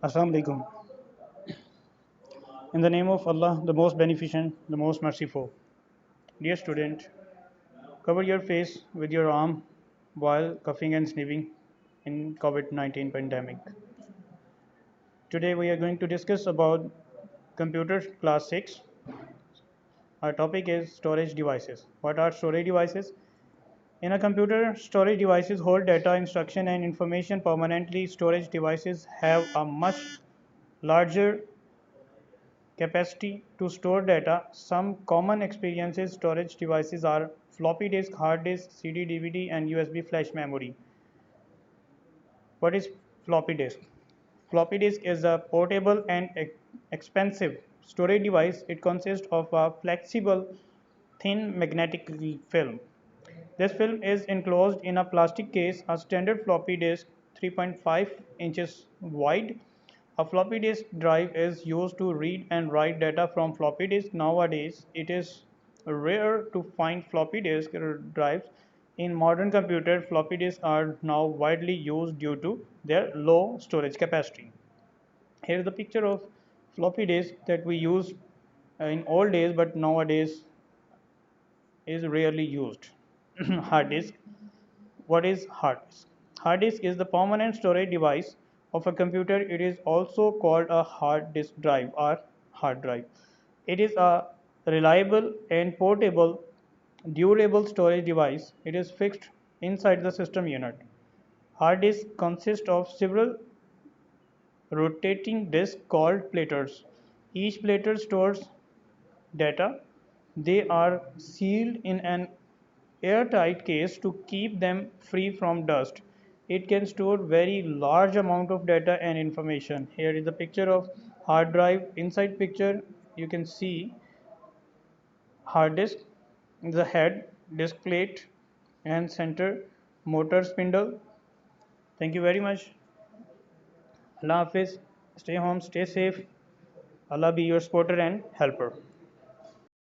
Assalamu alaikum. In the name of Allah, the most beneficent, the most merciful. Dear student, cover your face with your arm while coughing and sneezing in COVID-19 pandemic. Today we are going to discuss about computer class 6. Our topic is storage devices. What are storage devices? In a computer, storage devices hold data, instruction and information permanently. Storage devices have a much larger capacity to store data. Some common experiences storage devices are floppy disk, hard disk, CD, DVD, and USB flash memory. What is floppy disk? Floppy disk is a portable and expensive storage device. It consists of a flexible, thin magnetic film. This film is enclosed in a plastic case. A standard floppy disk 3.5 inches wide. A floppy disk drive is used to read and write data from floppy disk. Nowadays, it is rare to find floppy disk drives. In modern computers, floppy disks are now widely used due to their low storage capacity. Here is the picture of floppy disk that we used in old days, but nowadays is rarely used. Hard disk. What is hard disk? Hard disk is the permanent storage device of a computer. It is also called a hard disk drive or hard drive. It is a reliable and portable, durable storage device. It is fixed inside the system unit. Hard disk consists of several rotating disks called platters. Each platter stores data. They are sealed in an airtight case to keep them free from dust. It can store very large amount of data and information. Here is the picture of hard drive. Inside picture you can see hard disk, the head, disk plate and center motor spindle. Thank you very much. Allah Hafiz. Stay home, stay safe. Allah be your supporter and helper.